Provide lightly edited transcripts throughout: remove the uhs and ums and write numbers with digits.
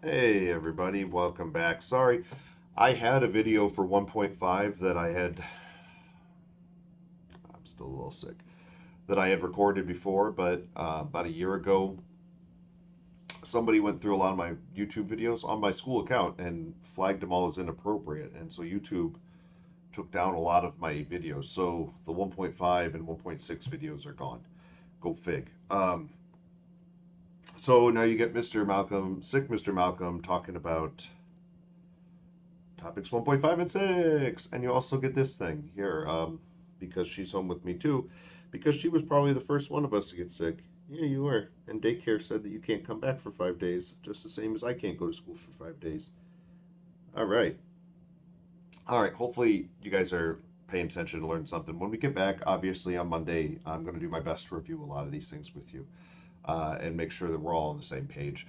Hey everybody, welcome back. Sorry, I had a video for 1.5 that I'm still a little sick, that I had recorded before, but about a year ago, somebody went through a lot of my YouTube videos on my school account and flagged them all as inappropriate. And so YouTube took down a lot of my videos. So the 1.5 and 1.6 videos are gone. Go fig. So now you get Mr. Malcolm, sick Mr. Malcolm, talking about topics 1.5 and 6. And you also get this thing here, because she's home with me too, because she was probably the first one of us to get sick. Yeah, you were. And daycare said that you can't come back for 5 days, just the same as I can't go to school for 5 days. All right. All right. Hopefully, you guys are paying attention to learn something. When we get back, obviously on Monday, I'm going to do my best to review a lot of these things with you and make sure that we're all on the same page.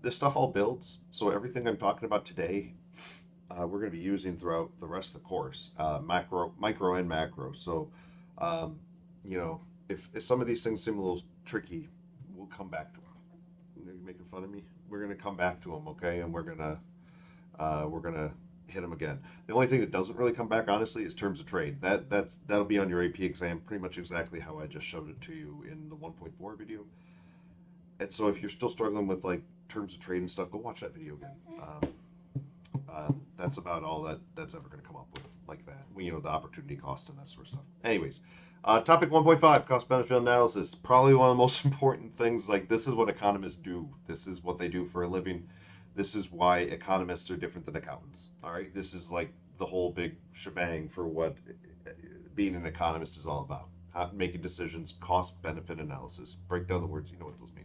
This stuff all builds. So everything I'm talking about today we're going to be using throughout the rest of the course, micro, and macro. So, um, you know, if some of these things seem a little tricky, we'll come back to them. You're making fun of me. We're going to come back to them, okay? And we're gonna hit them again. The only thing that doesn't really come back, honestly, is terms of trade. That'll be on your AP exam, pretty much exactly how I just showed it to you in the 1.4 video. And so, if you're still struggling with like terms of trade and stuff, go watch that video again. That's about all that's ever going to come up with like that. The opportunity cost and that sort of stuff. Anyways, topic 1.5, cost benefit analysis. Probably one of the most important things. Like, this is what economists do. This is what they do for a living. This is why economists are different than accountants. All right. This is like the whole big shebang for what being an economist is all about. Making decisions, cost benefit analysis. Break down the words. You know what those mean.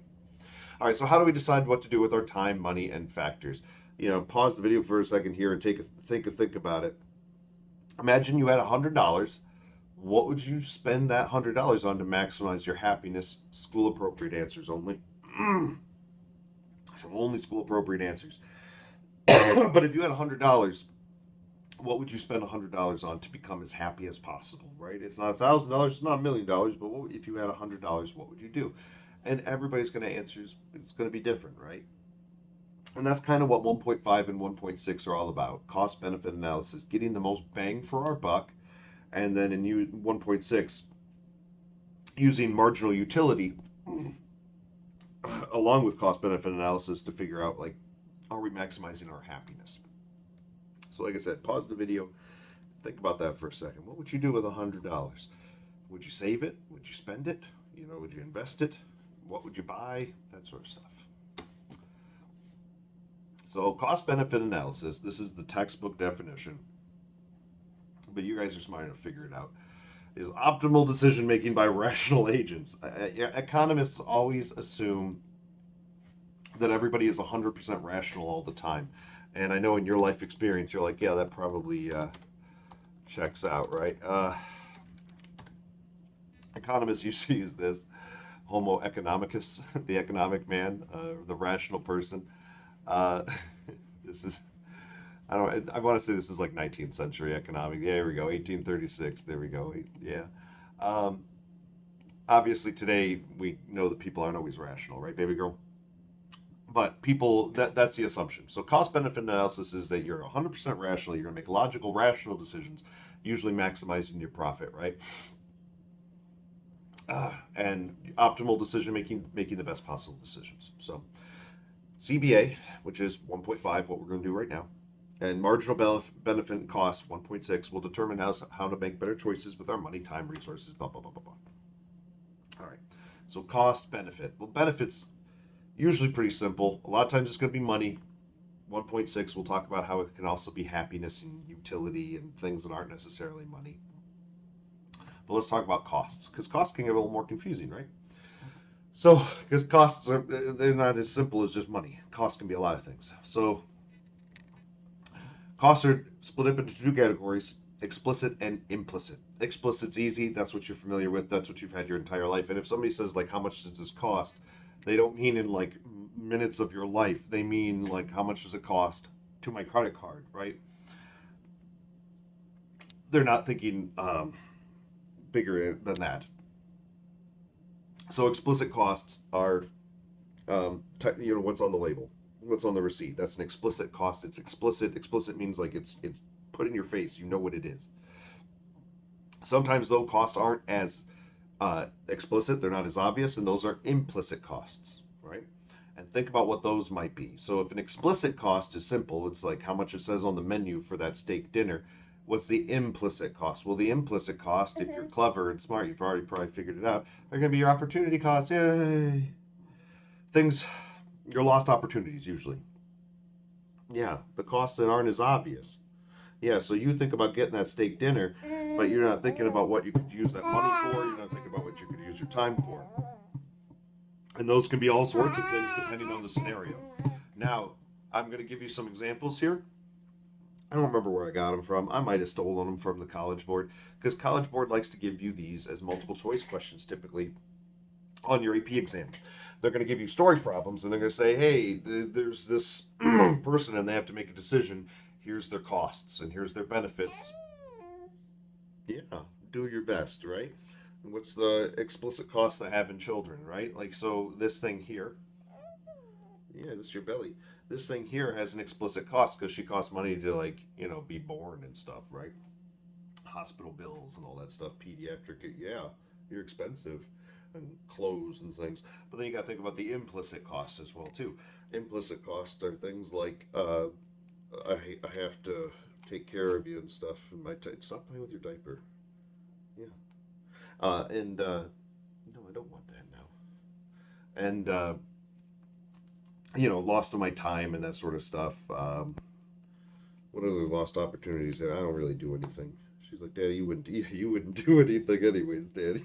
All right, so how do we decide what to do with our time, money, and factors? Pause the video for a second here and think about it. Imagine you had $100. What would you spend that $100 on to maximize your happiness? School appropriate answers only. So only school appropriate answers. But if you had $100, what would you spend $100 on to become as happy as possible? Right? It's not $1,000. It's not $1,000,000. But if you had $100, what would you do? And everybody's going to answer. It's going to be different, right? And that's kind of what 1.5 and 1.6 are all about, cost benefit analysis, getting the most bang for our buck. And then in 1.6, using marginal utility along with cost benefit analysis to figure out, like, are we maximizing our happiness? So like I said, pause the video, think about that for a second. What would you do with $100? Would you save it? Would you spend it? Would you invest it? What would you buy? That sort of stuff. So, cost benefit analysis, this is the textbook definition, but you guys are smart enough to figure it out, is optimal decision making by rational agents. Economists always assume that everybody is 100% rational all the time. And I know in your life experience, you're like, yeah, that probably checks out, right? Economists usually use this Homo economicus, the economic man, the rational person. Uh, this is I want to say this is like 19th century economic. Yeah, here we go, 1836. There we go. Yeah. Um, Obviously, today we know that people aren't always rational, right, baby girl? But people, that's the assumption. So cost benefit analysis is that you're 100% rational. You're going to make logical, rational decisions, usually maximizing your profit, right? And optimal decision making, making the best possible decisions. So CBA, which is 1.5, what we're going to do right now, and marginal benefit and cost 1.6 will determine how to make better choices with our money, time, resources, blah, blah, blah, blah, blah. All right. So cost benefit. Well, benefits usually pretty simple. A lot of times it's going to be money. 1.6 we'll talk about how it can also be happiness and utility and things that aren't necessarily money. But let's talk about costs, because costs can get a little more confusing, right? So, because they're not as simple as just money. Costs can be a lot of things. So, costs are split up into two categories: explicit and implicit. Explicit's easy. That's what you're familiar with. That's what you've had your entire life. And if somebody says, like, how much does this cost? They don't mean in like minutes of your life. They mean like, how much does it cost to my credit card, right? They're not thinking bigger than that. So explicit costs are, what's on the label. what's on the receipt. That's an explicit cost. It's explicit. Explicit means like it's put in your face. You know what it is. Sometimes though costs aren't as explicit. They're not as obvious, and those are implicit costs, right? And think about what those might be. So if an explicit cost is simple, it's like how much it says on the menu for that steak dinner. What's the implicit cost? Well, the implicit cost, if you're clever and smart, you've already probably figured it out, are going to be your opportunity costs. Yay! Things, your lost opportunities usually. Yeah, the costs that aren't as obvious. Yeah, so you think about getting that steak dinner, but you're not thinking about what you could use that money for. You're not thinking about what you could use your time for. And those can be all sorts of things depending on the scenario. Now, I'm going to give you some examples here. I don't remember where I got them from. I might have stolen them from the College Board because College Board likes to give you these as multiple choice questions typically on your AP exam. They're going to give you story problems and they're going to say, hey, there's this person and they have to make a decision. Here's their costs and here's their benefits. Yeah, do your best, right? What's the explicit cost of having children, right? Like, so this thing here, yeah, this is your belly. This thing here has an explicit cost because she costs money to, like, be born and stuff, right? Hospital bills and all that stuff, pediatric, yeah, you're expensive, and clothes and things. But then you got to think about the implicit costs as well too. Implicit costs are things like I have to take care of you and stuff. And stop playing with your diaper. Yeah. And no, I don't want that now. And lost of my time and that sort of stuff. What other lost opportunities? I don't really do anything. She's like, Daddy, you wouldn't do anything anyways, Daddy.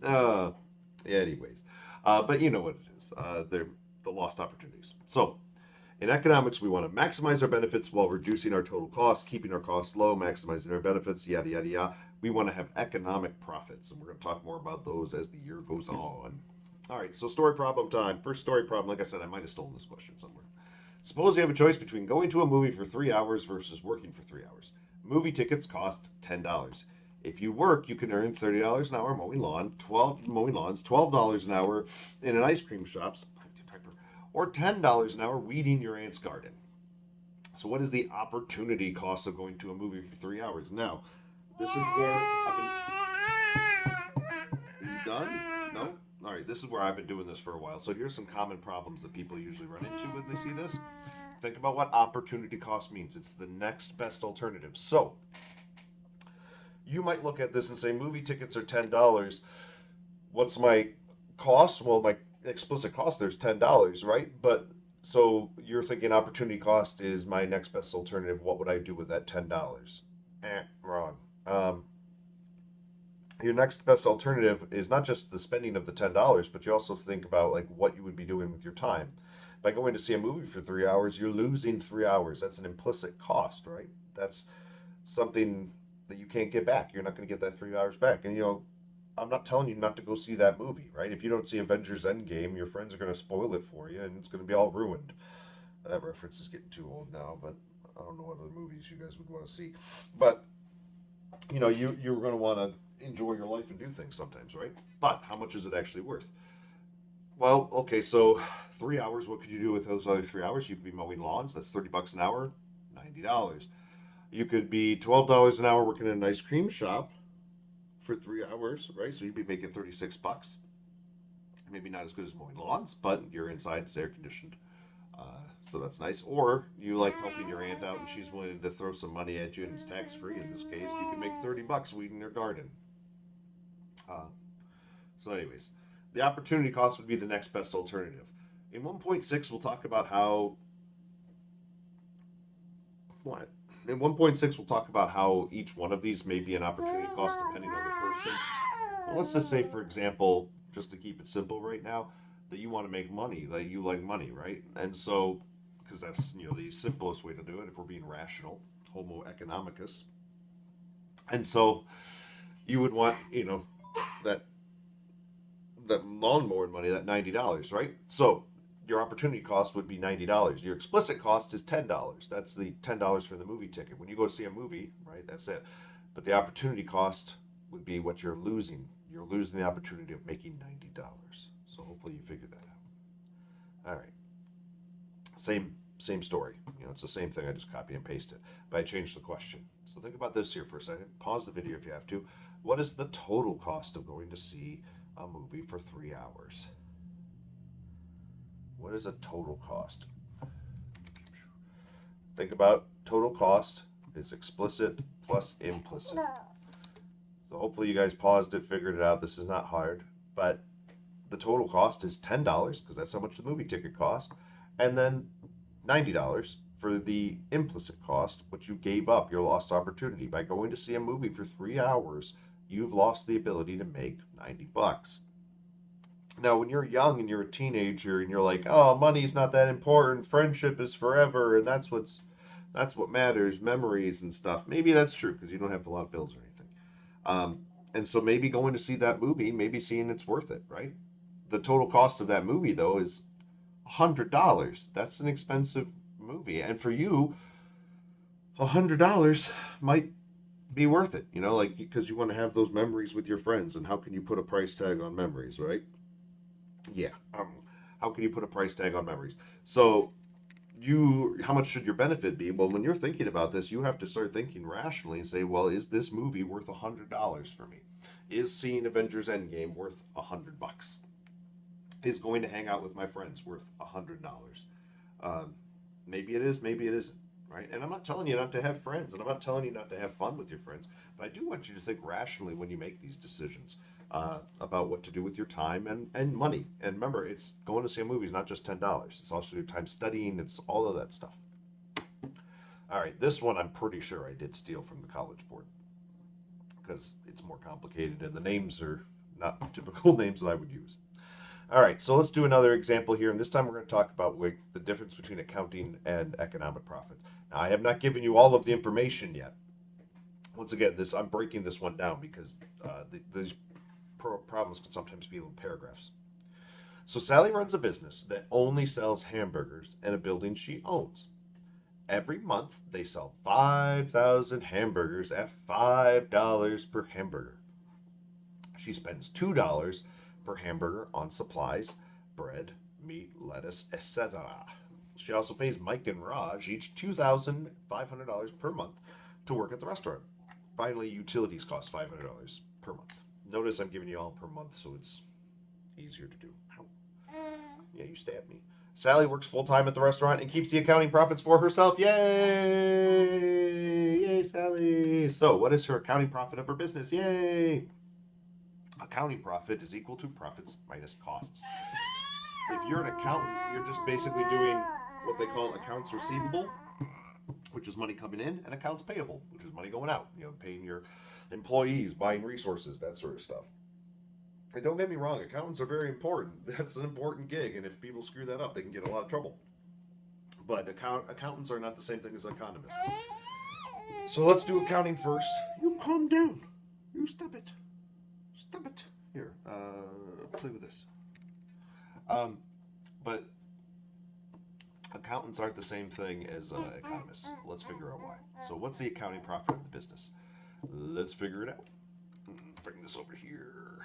uh, anyways, but you know what it is. They're the lost opportunities. So in economics, we want to maximize our benefits while reducing our total costs, keeping our costs low, maximizing our benefits, yada, yada, yada. We want to have economic profits, and we're going to talk more about those as the year goes on. All right, so story problem time. First story problem, like I said, I might have stolen this question somewhere. Suppose you have a choice between going to a movie for 3 hours versus working for 3 hours. Movie tickets cost $10. If you work, you can earn $30 an hour mowing lawns, $12 an hour in an ice cream shop, or $10 an hour weeding your aunt's garden. So what is the opportunity cost of going to a movie for 3 hours? Now, this is where I've been. Are you done? No? All right, this is where I've been doing this for a while. So here's some common problems that people usually run into when they see this. Think about what opportunity cost means. It's the next best alternative. So you might look at this and say, movie tickets are $10. What's my cost? Well, my explicit cost there's $10, right? But so you're thinking opportunity cost is my next best alternative. What would I do with that $10? Wrong. Your next best alternative is not just the spending of the $10, but you also think about like what you would be doing with your time. By going to see a movie for 3 hours, you're losing 3 hours. That's an implicit cost, right? That's something that you can't get back. You're not going to get that 3 hours back. And I'm not telling you not to go see that movie, right? If you don't see Avengers Endgame, your friends are going to spoil it for you, and it's going to be all ruined. That reference is getting too old now, but I don't know what other movies you guys would want to see. But you're going to want to enjoy your life and do things sometimes, right? But how much is it actually worth? Well, okay, so 3 hours. What could you do with those other 3 hours? You could be mowing lawns. That's $30 an hour, $90. You could be $12 an hour working in an ice cream shop for 3 hours, right? So you'd be making $36. Maybe not as good as mowing lawns, but you're inside, it's air conditioned. So that's nice. Or you like helping your aunt out and she's willing to throw some money at you and it's tax free in this case. You can make $30 weeding your garden. Anyways, the opportunity cost would be the next best alternative. In 1.6, we'll talk about how. What? In 1.6, we'll talk about how each one of these may be an opportunity cost depending on the person. Well, let's just say, for example, just to keep it simple right now, that you want to make money, that you like money, right? And so, because that's the simplest way to do it if we're being rational, Homo economicus. And so, you would want that lawnmower money, that $90, right? So your opportunity cost would be $90. Your explicit cost is $10. That's the $10 for the movie ticket. When you go to see a movie, right, that's it. But the opportunity cost would be what you're losing. You're losing the opportunity of making $90. So hopefully you figured that All right. Same story. You know, it's the same thing. I just copy and paste it, but I changed the question. So think about this here for a second. Pause the video if you have to. What is the total cost of going to see a movie for 3 hours? What is a total cost? Think about total cost is explicit plus implicit. So hopefully you guys paused it, figured it out. This is not hard, but the total cost is $10 because that's how much the movie ticket cost, and then $90 for the implicit cost, what you gave up, your lost opportunity. By going to see a movie for 3 hours, you've lost the ability to make $90. Now, when you're young and you're a teenager and you're like, oh, money's not that important, friendship is forever, and that's what matters, memories and stuff. Maybe that's true because you don't have a lot of bills or anything. And so maybe going to see that movie, maybe seeing it's worth it, right? The total cost of that movie, though, is $100. That's an expensive movie. And for you, $100 might be worth it, you know, like because you want to have those memories with your friends. And how can you put a price tag on memories, right? Yeah. How can you put a price tag on memories? So how much should your benefit be? Well, when you're thinking about this, you have to start thinking rationally and say, well, is this movie worth $100 for me? Is seeing Avengers Endgame worth $100? Is going to hang out with my friends worth $100? Maybe it is, maybe it isn't, right? And I'm not telling you not to have friends, and I'm not telling you not to have fun with your friends, but I do want you to think rationally when you make these decisions about what to do with your time and money. And remember, it's going to see a movie is not just $10. It's also your time studying. It's all of that stuff. All right, this one I'm pretty sure I did steal from the College Board because it's more complicated and the names are not typical names that I would use. All right, so let's do another example here, and this time we're going to talk about the difference between accounting and economic profit. Now, I have not given you all of the information yet. Once again, I'm breaking this one down because these problems can sometimes be little paragraphs. So Sally runs a business that only sells hamburgers in a building she owns. Every month, they sell 5,000 hamburgers at $5 per hamburger. She spends $2 per hamburger on supplies, bread, meat, lettuce, etc. She also pays Mike and Raj each $2,500 per month to work at the restaurant. Finally, utilities cost $500 per month. Notice I'm giving you all per month, so it's easier to do. Ow. Yeah, you stabbed me. Sally works full-time at the restaurant and keeps the accounting profits for herself. Yay! Yay, Sally! So, what is her accounting profit of her business? Yay! Accounting profit is equal to profits minus costs. If you're an accountant, you're just basically doing what they call accounts receivable, which is money coming in, and accounts payable, which is money going out. You know, paying your employees, buying resources, that sort of stuff. And don't get me wrong, accountants are very important. That's an important gig, and if people screw that up, they can get a lot of trouble. But accountants are not the same thing as economists. So let's do accounting first. You calm down. You stop it. Stop it. Here, play with this. But accountants aren't the same thing as economists. Let's figure out why. So what's the accounting profit of the business? Let's figure it out. Bring this over here.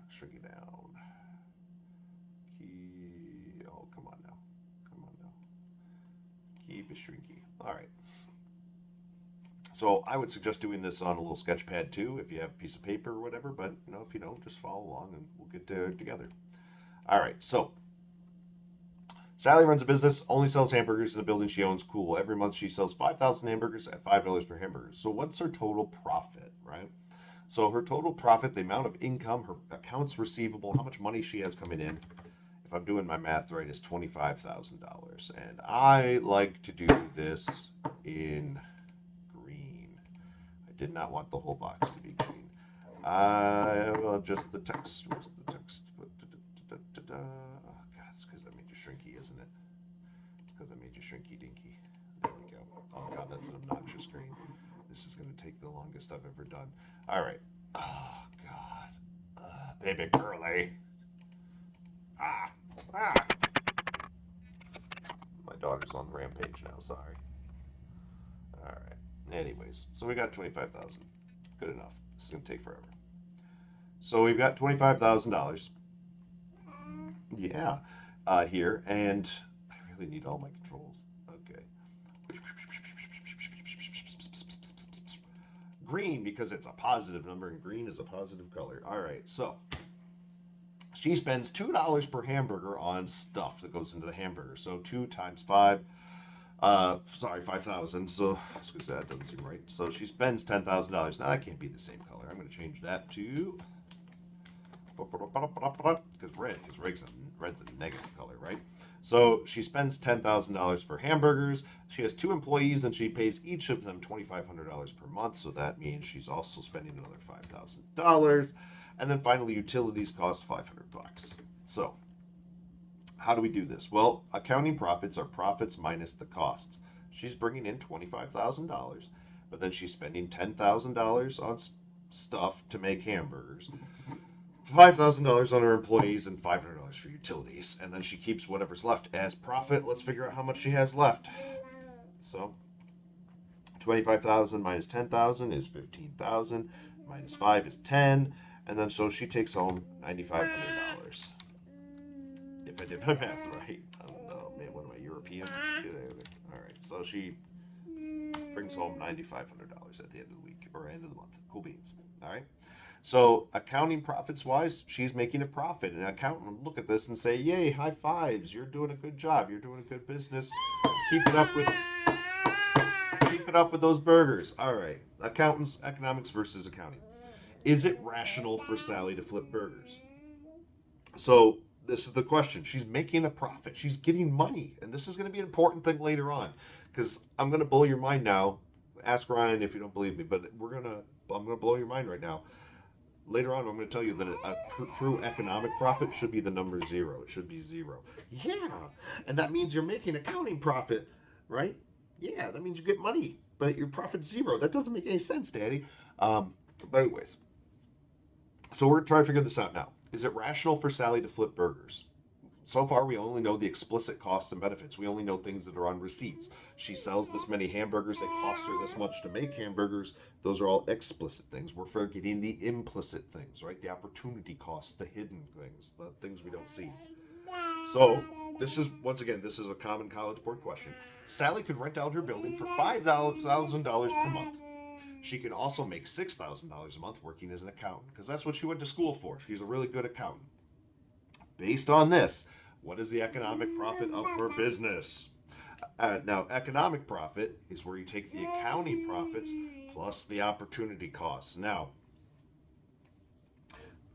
Shrink it down. Oh, come on now. Come on now. Keep it shrinky. All right. So I would suggest doing this on a little sketch pad too, if you have a piece of paper or whatever. But you know, if you don't, just follow along and we'll get together. All right. So Sally runs a business, only sells hamburgers in the building she owns. Cool. Every month she sells 5,000 hamburgers at $5 per hamburger. So what's her total profit, right? So her total profit, the amount of income, her accounts receivable, how much money she has coming in, if I'm doing my math right, is $25,000. And I like to do this in green. I did not want the whole box to be green. Well, just the text. Where's the text? Oh, God, it's because I made you shrinky, isn't it? It's because I made you shrinky dinky. There we go. Oh, God, that's an obnoxious screen. This is going to take the longest I've ever done. All right. Oh, God. Baby girly. Ah. My daughter's on the rampage now. Sorry. All right. Anyways, so we got 25,000. Good enough. This is going to take forever. So we've got $25,000. Yeah. here, and I really need all my controls. Okay. Green, because it's a positive number, and green is a positive color. All right, so she spends $2 per hamburger on stuff that goes into the hamburger. So 2 times 5, sorry, 5,000. So that doesn't seem right. So she spends $10,000. Now that can't be the same color. I'm going to change that to because red's a negative color, right? So she spends $10,000 for hamburgers. She has 2 employees and she pays each of them $2,500 per month. So that means she's also spending another $5,000. And then finally, utilities cost 500 bucks. So how do we do this? Well, accounting profits are profits minus the costs. She's bringing in $25,000, but then she's spending $10,000 on stuff to make hamburgers, $5,000 on her employees, and $500 for utilities. And then she keeps whatever's left as profit. Let's figure out how much she has left. So 25,000 minus 10,000 is 15,000. Minus 5 is 10. And then so she takes home $9,500. If I did my math right. I don't know, man, what am I, European? All right, so she brings home $9,500 at the end of the week or end of the month. Cool beans. All right. So accounting profits wise, she's making a profit. And an accountant would look at this and say, "Yay, high fives! You're doing a good job. You're doing a good business. Keep it up with those burgers." All right. Accountants, economics versus accounting. Is it rational for Sally to flip burgers? So this is the question. She's making a profit. She's getting money, and this is going to be an important thing later on, because I'm going to blow your mind now. Ask Ryan if you don't believe me, but I'm gonna blow your mind right now. Later on, I'm going to tell you that a true economic profit should be the number 0. It should be 0. Yeah, and that means you're making accounting profit, right? Yeah, that means you get money, but your profit's 0. That doesn't make any sense, Daddy. But anyways, so we're trying to figure this out now. Is it rational for Sally to flip burgers? So far, we only know the explicit costs and benefits. We only know things that are on receipts. She sells this many hamburgers. It costs her this much to make hamburgers. Those are all explicit things. We're forgetting the implicit things, right? The opportunity costs, the hidden things, the things we don't see. So this is, once again, this is a common College Board question. Sally could rent out her building for $5,000 per month. She could also make $6,000 a month working as an accountant, because that's what she went to school for. She's a really good accountant. Based on this, what is the economic profit of her business? Now, economic profit is where you take the accounting profits plus the opportunity costs. Now,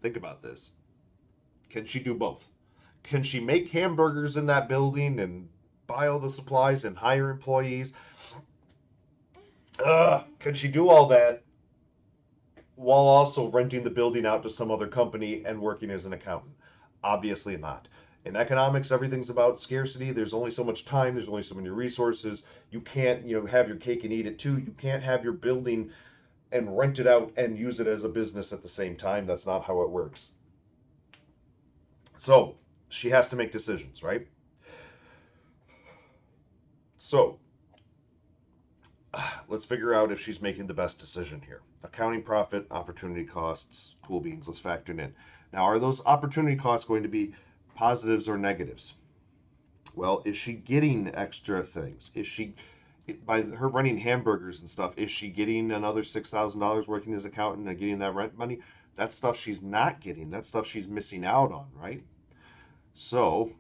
think about this. Can she do both? Can she make hamburgers in that building and buy all the supplies and hire employees? Can she do all that while also renting the building out to some other company and working as an accountant? Obviously not. In economics, everything's about scarcity. There's only so much time. There's only so many resources. You can't, have your cake and eat it too. You can't have your building and rent it out and use it as a business at the same time. That's not how it works. So she has to make decisions, right? So let's figure out if she's making the best decision here. Accounting profit, opportunity costs, cool beans. Let's factor it in. Now, are those opportunity costs going to be positives or negatives? Well, is she getting extra things? Is she, by her running hamburgers and stuff, is she getting another $6,000 working as accountant and getting that rent money? That's stuff she's not getting. That's stuff she's missing out on, right? So,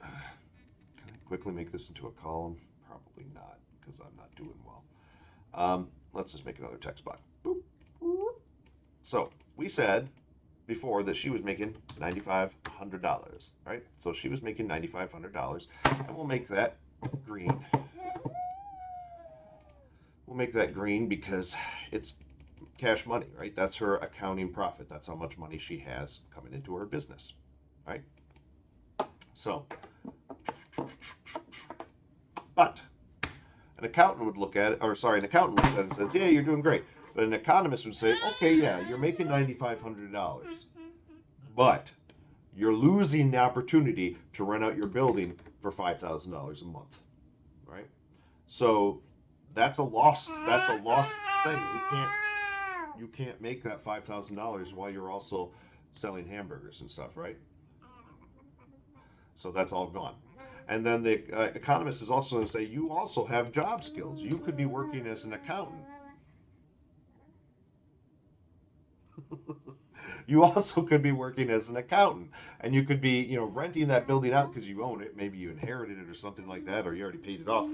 can I quickly make this into a column? Probably not, because I'm not doing well. Let's just make another text box. Boop. So, we said before that she was making $9,500, right? So she was making $9,500, and we'll make that green. We'll make that green because it's cash money, right? That's her accounting profit. That's how much money she has coming into her business, right? So, but an accountant would look at it, an accountant looks at it and says, yeah, you're doing great. But an economist would say, okay, yeah, you're making $9,500, but you're losing the opportunity to rent out your building for $5,000 a month, right? So that's a loss. That's a lost thing. You can't make that $5,000 while you're also selling hamburgers and stuff, right? So that's all gone. And then the economist is also going to say you also have job skills. You could be working as an accountant. You also could be working as an accountant, and you could be, renting that building out because you own it. Maybe you inherited it or something like that, or you already paid it off.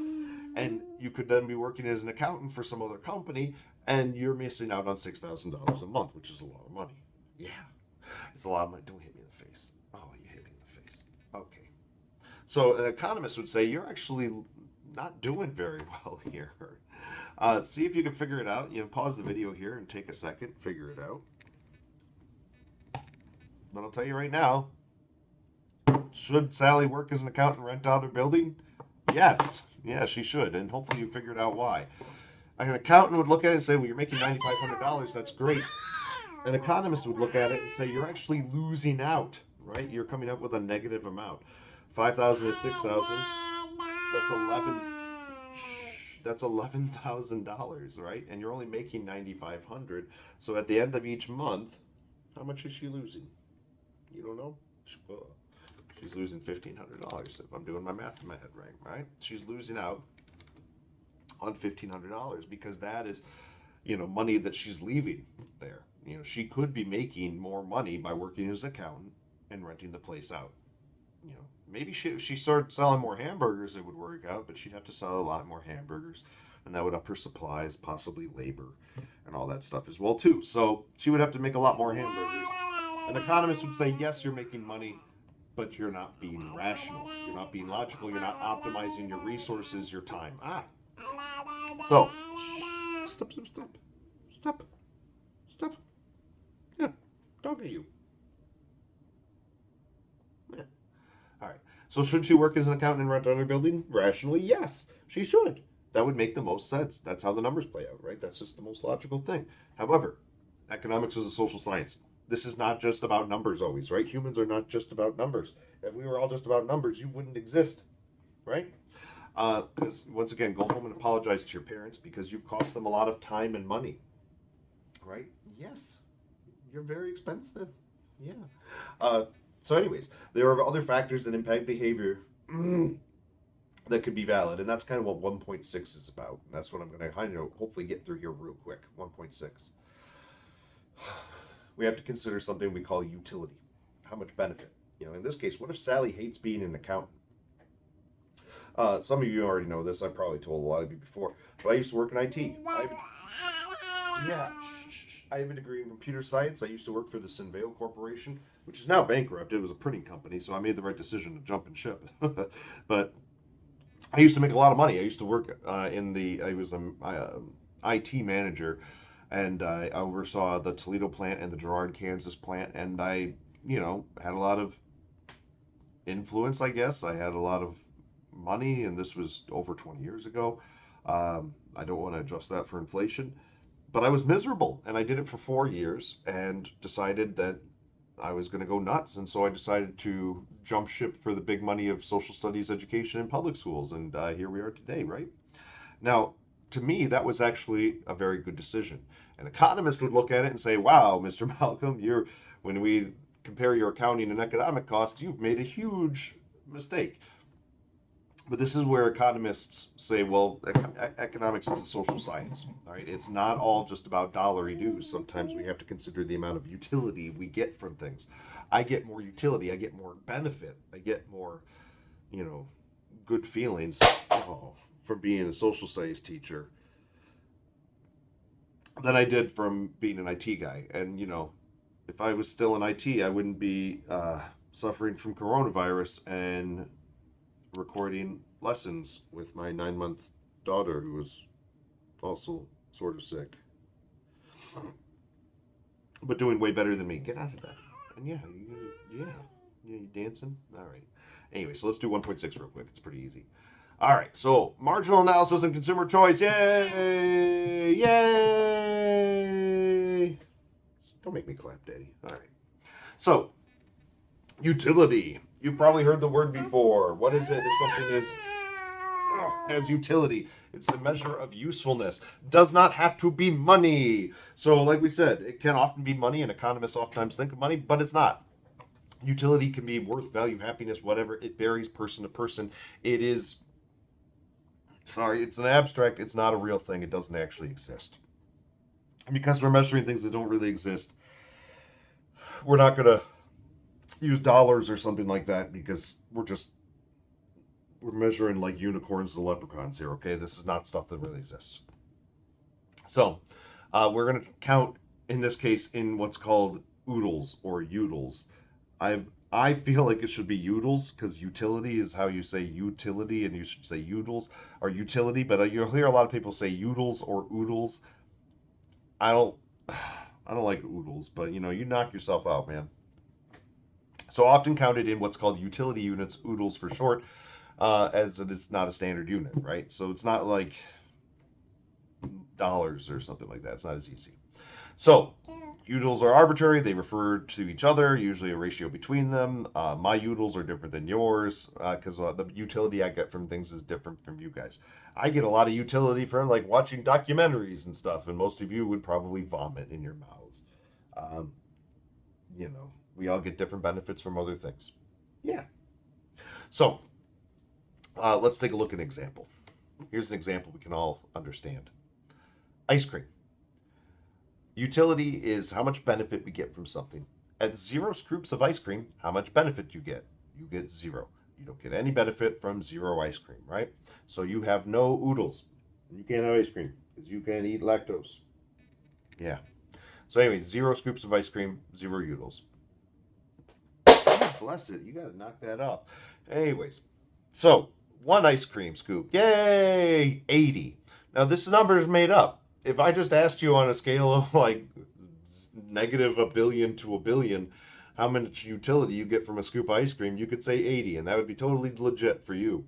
And you could then be working as an accountant for some other company, and you're missing out on $6,000 a month, which is a lot of money. Yeah, it's a lot of money. Don't hit me in the face. Oh, you hit me in the face. Okay. So an economist would say you're actually not doing very well here. See if you can figure it out. Pause the video here and take a second, figure it out. But I'll tell you right now, should Sally work as an accountant and rent out her building? Yes. Yeah, she should. And hopefully you figured out why. An accountant would look at it and say, well, you're making $9,500. That's great. An economist would look at it and say, you're actually losing out, right? You're coming up with a negative amount. 5,000 and 6,000. That's $11,000, right? And you're only making 9,500. So at the end of each month, how much is she losing? You don't know? She's losing $1,500 if I'm doing my math in my head right? She's losing out on $1,500 because that is, money that she's leaving there. She could be making more money by working as an accountant and renting the place out. Maybe she started selling more hamburgers, it would work out, but she'd have to sell a lot more hamburgers, and that would up her supplies, possibly labor, and all that stuff as well too. So she would have to make a lot more hamburgers. An economist would say, yes, you're making money, but you're not being rational. You're not being logical. You're not optimizing your resources, your time. So, stop. Yeah, don't hit you. Yeah. All right. So should she work as an accountant and rent out her building? Rationally, yes, she should. That would make the most sense. That's how the numbers play out, right? That's just the most logical thing. However, economics is a social science. This is not just about numbers always, right? Humans are not just about numbers. If we were all just about numbers, you wouldn't exist, right? Because once again, go home and apologize to your parents because you've cost them a lot of time and money, right? Yes, you're very expensive. Yeah. So anyways, there are other factors that impact behavior that could be valid, and that's kind of what 1.6 is about. And that's what I'm going to hopefully get through here real quick. 1.6. We have to consider something we call utility. How much benefit? In this case, what if Sally hates being an accountant? Some of you already know this. I probably told a lot of you before, but I used to work in IT. I have a degree in computer science. I used to work for the Synveo Corporation, which is now bankrupt. It was a printing company, so I made the right decision to jump and ship. But I used to make a lot of money. I used to work I was an IT manager, and I oversaw the Toledo plant and the Girard, Kansas plant, and I, had a lot of influence, I guess. I had a lot of money, and this was over 20 years ago. I don't want to adjust that for inflation, but I was miserable, and I did it for 4 years and decided that I was going to go nuts, and so I decided to jump ship for the big money of social studies education in public schools, and here we are today, right? Now, to me, that was actually a very good decision. An economist would look at it and say, wow, Mr. Malcolm, when we compare your accounting and economic costs, you've made a huge mistake. But this is where economists say, well, economics is a social science. All right, it's not all just about dollary dues. Sometimes we have to consider the amount of utility we get from things. I get more utility. I get more benefit. I get more, good feelings from being a social studies teacher than I did from being an IT guy. And, if I was still in IT, I wouldn't be suffering from coronavirus and recording lessons with my 9-month daughter who was also sort of sick, but doing way better than me. Get out of that. And you dancing? All right. Anyway, so let's do 1.6 real quick. It's pretty easy. All right, so marginal analysis and consumer choice. Yay! Yay! Don't make me clap, Daddy. All right. So, utility. You've probably heard the word before. What is it if something has utility? It's the measure of usefulness. Does not have to be money. So like we said, it can often be money, and economists oftentimes think of money, but it's not. Utility can be worth, value, happiness, whatever. It varies person to person. It is, sorry, it's an abstract. It's not a real thing. It doesn't actually exist. And because we're measuring things that don't really exist, we're not going to use dollars or something like that because we're measuring like unicorns and leprechauns here. Okay, this is not stuff that really exists. So we're going to count in this case in what's called oodles or utils. I feel like it should be utils because utility is how you say utility, and you should say utils or utility. But you'll hear a lot of people say utils or oodles. I don't, I don't like oodles, but you knock yourself out, man. So often counted in what's called utility units, oodles for short, as it is not a standard unit, right? So it's not like dollars or something like that. It's not as easy. So utils are arbitrary. They refer to each other, usually a ratio between them. My utils are different than yours because the utility I get from things is different from you guys. I get a lot of utility from like watching documentaries and stuff, and most of you would probably vomit in your mouths. Um, we all get different benefits from other things. Yeah. So let's take a look at an example. Here's an example we can all understand. Ice cream. Utility is how much benefit we get from something. At 0 scoops of ice cream, how much benefit you get? You get 0. You don't get any benefit from 0 ice cream, right? So you have no oodles. You can't have ice cream because you can't eat lactose. Yeah. So anyway, 0 scoops of ice cream, 0 oodles. Bless it. You got to knock that off. Anyways, so 1 ice cream scoop. Yay! 80. Now this number is made up. If I just asked you on a scale of like negative a billion to a billion, how much utility you get from a scoop of ice cream, you could say 80, and that would be totally legit for you.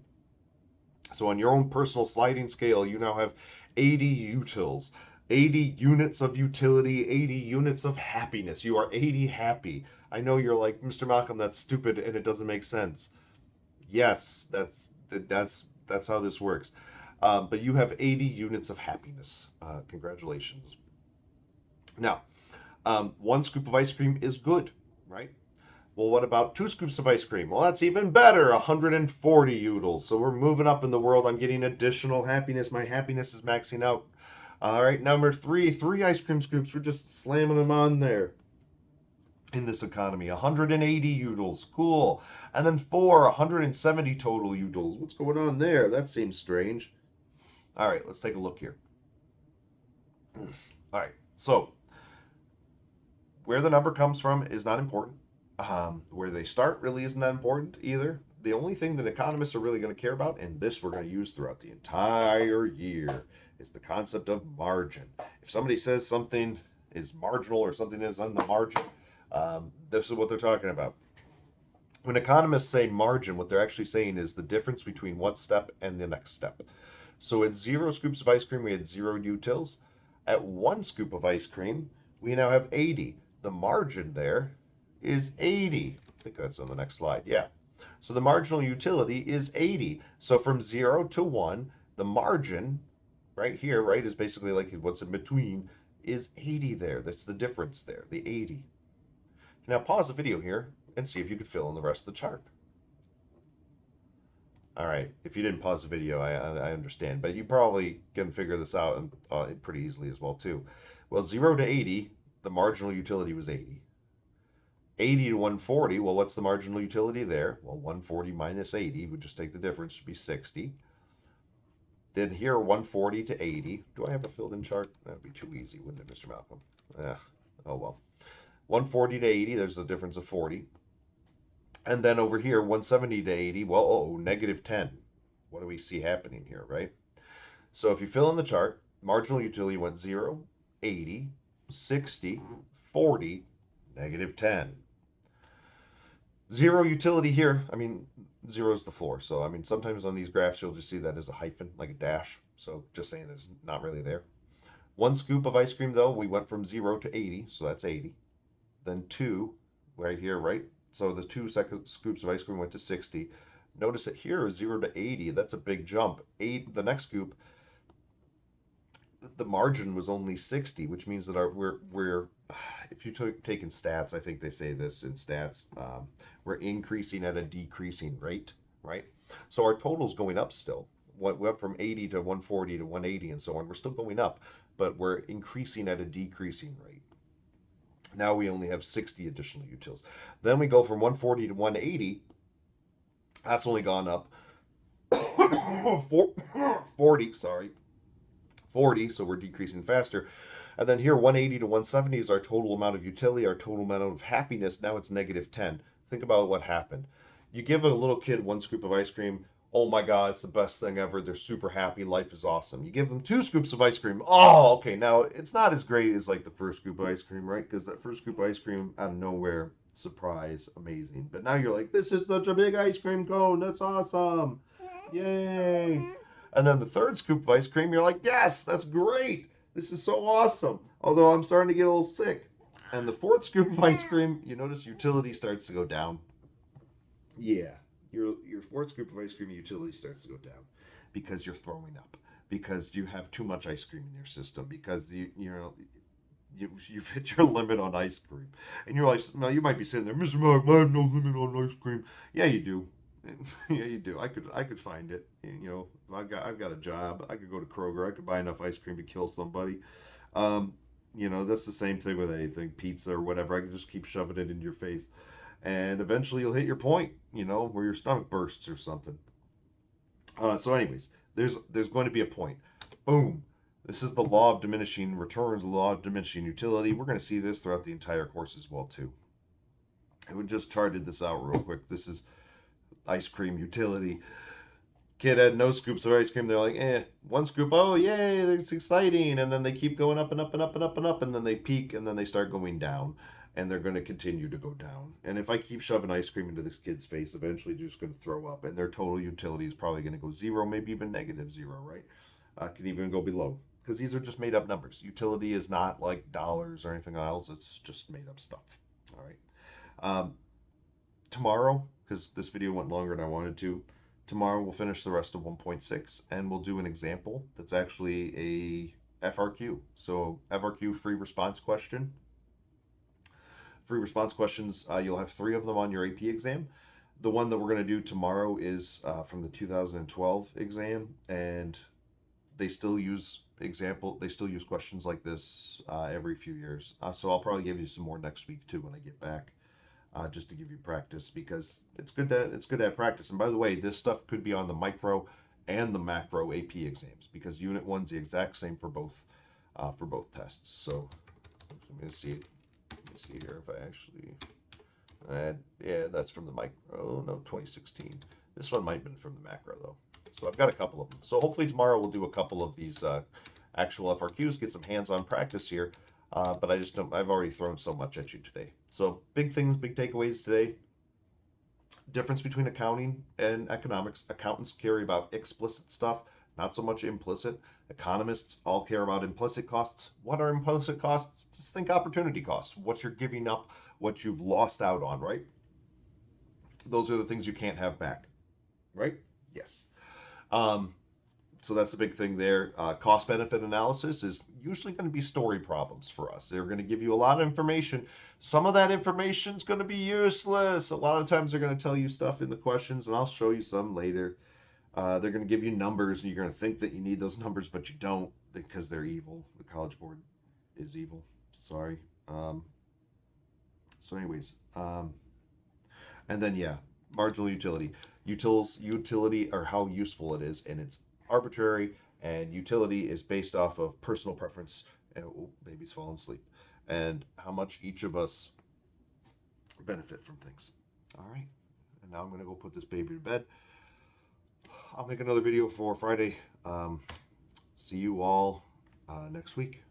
So on your own personal sliding scale, you now have 80 utils, 80 units of utility, 80 units of happiness. You are 80 happy. I know you're like, Mr. Malcolm, that's stupid and it doesn't make sense. Yes, that's how this works. But you have 80 units of happiness. Congratulations. Now, 1 scoop of ice cream is good, right? Well, what about 2 scoops of ice cream? Well, that's even better, 140 utils. So we're moving up in the world. I'm getting additional happiness. My happiness is maxing out. All right, number 3, 3 ice cream scoops. We're just slamming them on there in this economy. 180 utils. Cool. And then 4, 170 total utils. What's going on there? That seems strange. All right, let's take a look here. All right, so where the number comes from is not important. Where they start really isn't that important either. The only thing that economists are really going to care about, and this we're going to use throughout the entire year, is the concept of margin. If somebody says something is marginal or something is on the margin, this is what they're talking about. When economists say margin, what they're actually saying is the difference between one step and the next step. So at 0 scoops of ice cream, we had 0 utils. At 1 scoop of ice cream, we now have 80. The margin there is 80. I think that's on the next slide. Yeah. So the marginal utility is 80. So from 0 to 1, the margin right here, right, is basically like what's in between, is 80 there. That's the difference there, the 80. Now pause the video here and see if you could fill in the rest of the chart. All right, if you didn't pause the video, I understand, but you probably can figure this out pretty easily as well too. Well, 0 to 80, the marginal utility was 80. 80 to 140, well, what's the marginal utility there? Well, 140 minus 80 would just take the difference to be 60. Then here, 140 to 80. Do I have a filled-in chart? That would be too easy, wouldn't it, Mr. Malcolm? Oh well. 140 to 80, there's a difference of 40. And then over here, 170 to 80, well, oh, negative 10. What do we see happening here, right? So if you fill in the chart, marginal utility went 0, 80, 60, 40, negative 10. 0 utility here, I mean, 0 is the floor. So, I mean, sometimes on these graphs, you'll just see that as a hyphen, like a dash. So just saying it's not really there. 1 scoop of ice cream, though, we went from 0 to 80, so that's 80. Then 2, right here, right? So the 2 scoops of ice cream went to 60. Notice that here is 0 to 80. That's a big jump. The next scoop, the margin was only 60, which means that we're if you take in stats, I think they say this in stats, we're increasing at a decreasing rate, right? So our total's going up still. What we went from 80 to 140 to 180 and so on. We're still going up, but we're increasing at a decreasing rate. Now we only have 60 additional utils. Then we go from 140 to 180. That's only gone up 40, sorry, 40, so we're decreasing faster. And then here, 180 to 170 is our total amount of utility, our total amount of happiness. Now it's negative 10. Think about what happened. You give a little kid one scoop of ice cream. Oh my God, it's the best thing ever. They're super happy. Life is awesome. You give them two scoops of ice cream. Oh, okay. Now it's not as great as like the first scoop of ice cream, right? Because that first scoop of ice cream out of nowhere, surprise, amazing. But now you're like, this is such a big ice cream cone. That's awesome. Yay. And then the third scoop of ice cream, you're like, yes, that's great. This is so awesome. Although I'm starting to get a little sick. And the fourth scoop of ice cream, you notice utility starts to go down. Yeah, your fourth scoop of ice cream utility starts to go down because you're throwing up, because you have too much ice cream in your system, because you've hit your limit on ice cream, and you're like, now you might be sitting there, Mr. Mark, I have no limit on ice cream. Yeah, you do. Yeah, you do. I could find it. I've got a job. I could go to Kroger. I could buy enough ice cream to kill somebody. Um, that's the same thing with anything, pizza or whatever. I can just keep shoving it into your face, and eventually you'll hit your point, where your stomach bursts or something. So, anyways, there's going to be a point. Boom. This is the law of diminishing returns, the law of diminishing utility. We're going to see this throughout the entire course as well too. I would just charted this out real quick. This is ice cream utility. Kid had no scoops of ice cream. They're like, one scoop. Oh, yay, it's exciting. And then they keep going up and up and up and up and up. And then they peak and then they start going down. And they're going to continue to go down. And if I keep shoving ice cream into this kid's face, eventually they're just going to throw up. And their total utility is probably going to go zero, maybe even negative zero, right? Can even go below. Because these are just made up numbers. Utility is not like dollars or anything else. It's just made up stuff. All right. Um, Tomorrow, because this video went longer than I wanted to, tomorrow we'll finish the rest of 1.6 and we'll do an example that's actually a FRQ. So FRQ, free response question. Free response questions, you'll have 3 of them on your AP exam. The one that we're going to do tomorrow is from the 2012 exam, and they still use questions like this every few years. So I'll probably give you some more next week too when I get back. Just to give you practice, because it's good to have practice. And by the way, this stuff could be on the micro and the macro AP exams, because Unit 1's the exact same for both tests. So let me see here if I actually yeah, that's from the micro. Oh, no, 2016. This one might have been from the macro though. So I've got a couple of them. So hopefully tomorrow we'll do a couple of these actual FRQs, get some hands-on practice here. But I just don't, I've already thrown so much at you today. So big things, big takeaways today. Difference between accounting and economics. Accountants care about explicit stuff, not so much implicit. Economists all care about implicit costs. What are implicit costs? Just think opportunity costs. What you're giving up, what you've lost out on, right? Those are the things you can't have back, right? Yes. Um, so that's a big thing there. Cost benefit analysis is usually going to be story problems for us. They're going to give you a lot of information. Some of that information is going to be useless. A lot of times they're going to tell you stuff in the questions, and I'll show you some later. They're going to give you numbers, and you're going to think that you need those numbers, but you don't, because they're evil. The College Board is evil. Sorry. So anyways, and then yeah, marginal utility. Utility, or how useful it is, and it's arbitrary, and utility is based off of personal preference. And oh, baby's falling asleep, and how much each of us benefit from things. All right, and now I'm gonna go put this baby to bed. I'll make another video for Friday. See you all next week.